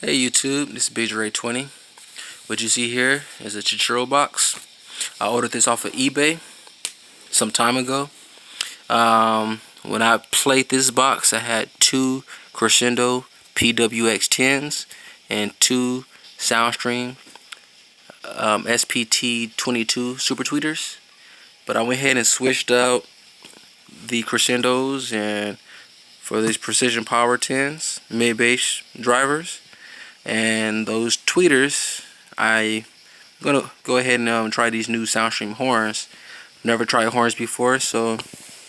Hey YouTube, this is BJ20. What you see here is a Chuchero box. I ordered this off of eBay some time ago. When I played this box, I had two Crescendo PWX10s and two Soundstream SPT22 Super Tweeters. But I went ahead and switched out the Crescendos and for these Precision Power 10s, mid-bass drivers, and those tweeters. I'm gonna go ahead and try these new Soundstream horns. Never tried horns before, so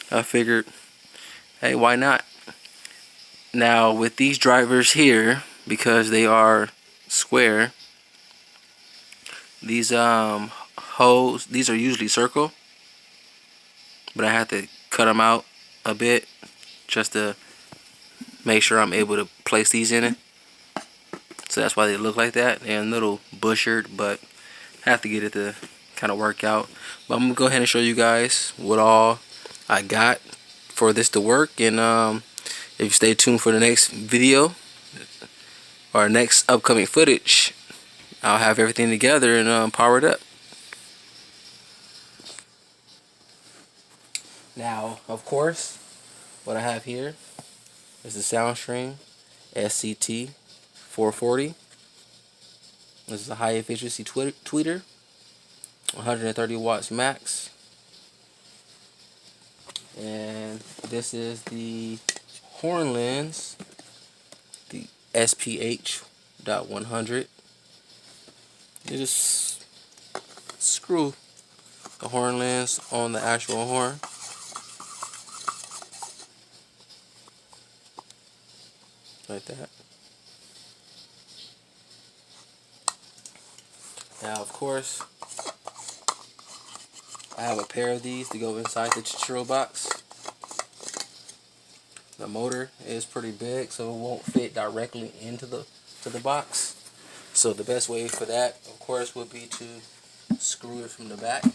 I figured, hey, why not? Now with these drivers here, because they are square, these holes, these are usually circle, but I have to cut them out a bit just to make sure I'm able to place these in it. So that's why they look like that. They're a little bushered, but have to get it to kind of work out. But I'm gonna go ahead and show you guys what all I got for this to work. And if you stay tuned for the next video or next upcoming footage, I'll have everything together and powered up. Now, of course, what I have here is the Soundstream SCT 440. This is a high efficiency tweeter, 130 watts max. And this is the horn lens, the SPH.100. You just screw the horn lens on the actual horn. Like that. Now, of course, I have a pair of these to go inside the Chuchero box. The motor is pretty big, so it won't fit directly into the box. So the best way for that, of course, would be to screw it from the back.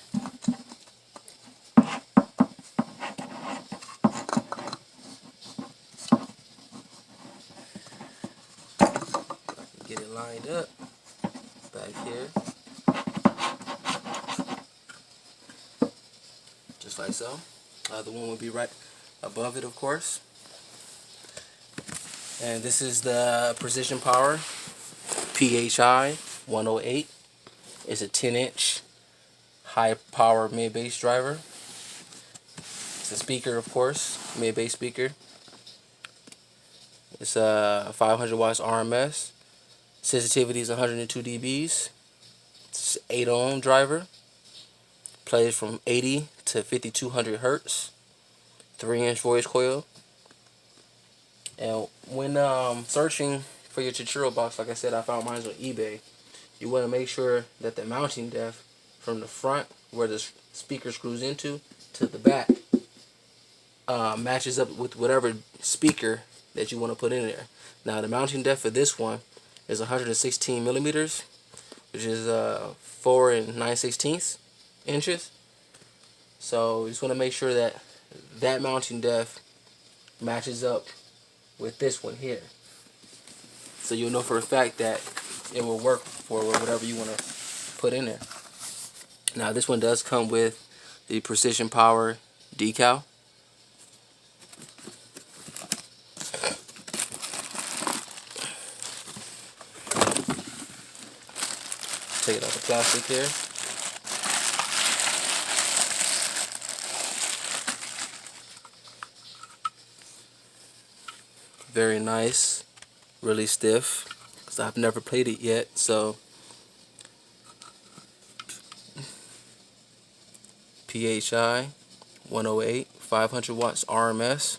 Get it lined up back here, just like so. The one would be right above it, of course. And this is the Precision Power PHI 108. It's a 10-inch high power mid-bass driver. It's a speaker, of course, mid-bass speaker. It's a 500 watts RMS. Sensitivity is 102 dBs. It's an 8 ohm driver. Plays from 80 to 5200 hertz. 3-inch voice coil. And when searching for your Chuchero box, like I said, I found mine on eBay. You want to make sure that the mounting depth from the front, where the speaker screws into, to the back matches up with whatever speaker that you want to put in there. Now the mounting depth for this one is 116 millimeters, which is 4 9/16 inches. So you just want to make sure that that mounting depth matches up with this one here, so you'll know for a fact that it will work for whatever you want to put in there. Now this one does come with the Precision Power decal. Take it out the plastic here. Very nice, really stiff, because I've never played it yet. So PHI 108, 500 watts RMS.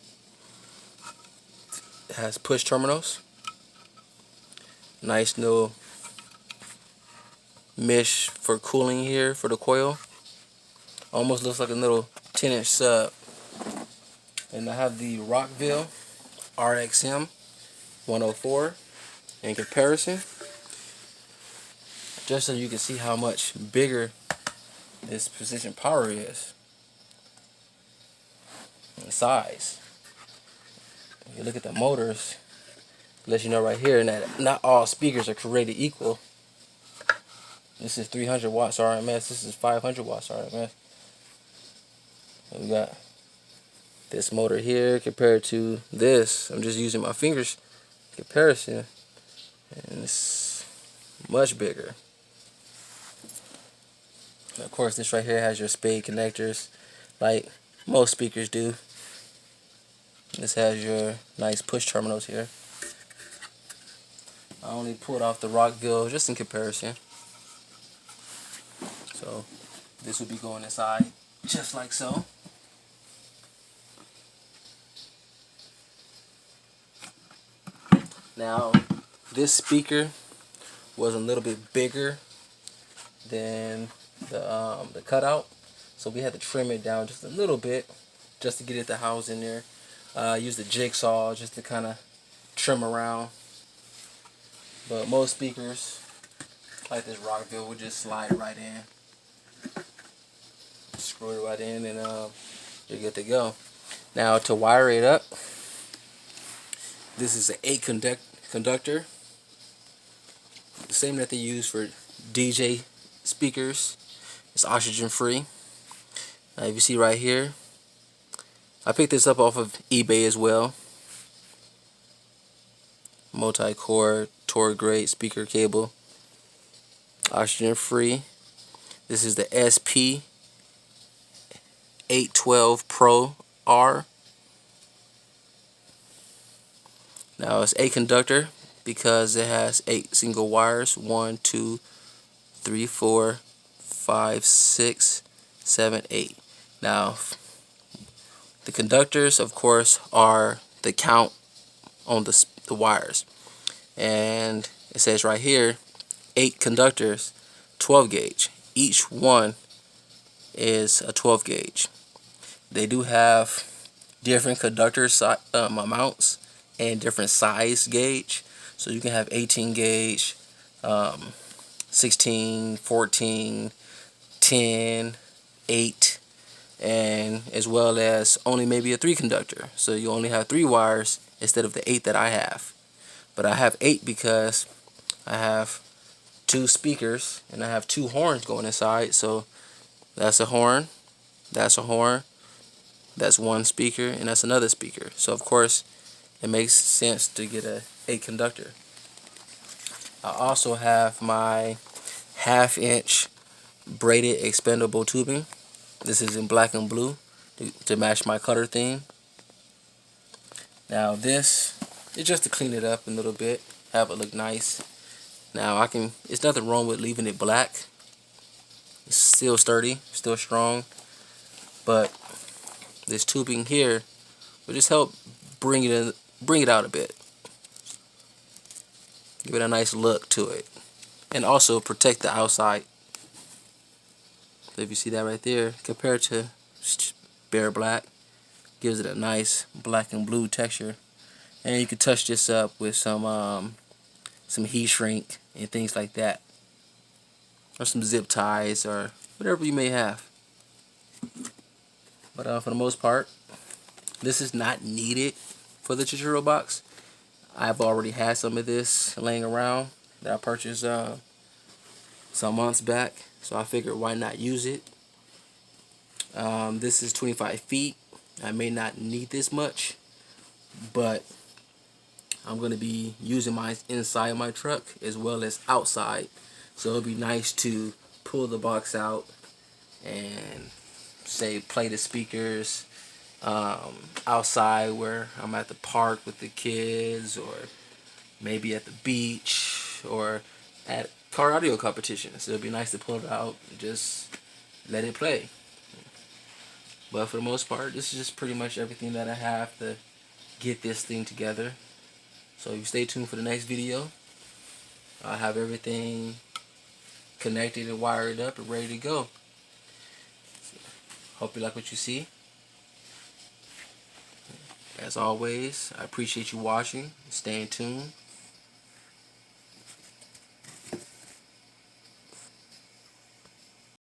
It has push terminals. Nice little mesh for cooling here for the coil. Almost looks like a little 10-inch sub. And I have the Rockville RXM 104 in comparison, just so you can see how much bigger this Precision Power is in size. When you look at the motors, let you know right here that not all speakers are created equal. This is 300 watts RMS. This is 500 watts RMS. And we got this motor here compared to this. I'm just using my fingers comparison, and it's much bigger. And of course, this right here has your spade connectors, like most speakers do. This has your nice push terminals here. I only pulled off the Rockville just in comparison. So this would be going inside just like so. Now this speaker was a little bit bigger than the cutout, so we had to trim it down just a little bit just to get it to house in there. Use the jigsaw just to kind of trim around. But most speakers like this Rockville would just slide right in, screw it right in, and you're good to go. Now to wire it up, this is an 8 conductor, the same that they use for DJ speakers. It's oxygen free. If you see right here, I picked this up off of eBay as well. Multi-core Torque grade speaker cable, oxygen free. This is the SP 812 Pro R. Now it's 8 conductor because it has 8 single wires. 1, 2, 3, 4, 5, 6, 7, 8. Now the conductors, of course, are the count on the wires, and it says right here 8 conductors, 12 gauge. Each one is a 12 gauge. They do have different conductor amounts and different size gauge, so you can have 18 gauge, 16, 14, 10, 8, and as well as only maybe a 3 conductor, so you only have 3 wires instead of the 8 that I have. But I have 8 because I have 2 speakers and I have 2 horns going inside. So that's a horn, that's a horn, that's one speaker, and that's another speaker. So of course it makes sense to get a 8 conductor. I also have my 1/2 inch braided expandable tubing. This is in black and blue to match my color theme. Now this is just to clean it up a little bit, have it look nice. Now it's nothing wrong with leaving it black. It's still sturdy, still strong, but this tubing here will just help bring it out a bit, give it a nice look to it, and also protect the outside. So if you see that right there, compared to bare black, gives it a nice black and blue texture. And you can touch this up with some heat shrink and things like that, or some zip ties or whatever you may have. But for the most part, this is not needed for the Chuchero box. I've already had some of this laying around that I purchased some months back, so I figured why not use it. This is 25 feet. I may not need this much, but I'm going to be using mine inside my truck as well as outside, so it'll be nice to pull the box out and say play the speakers outside where I'm at the park with the kids, or maybe at the beach, or at car audio competitions. So it'll be nice to pull it out and just let it play. But for the most part, this is just pretty much everything that I have to get this thing together. So you stay tuned for the next video. I'll have everything connected and wired up and ready to go. So, hope you like what you see. As always, I appreciate you watching, staying tuned.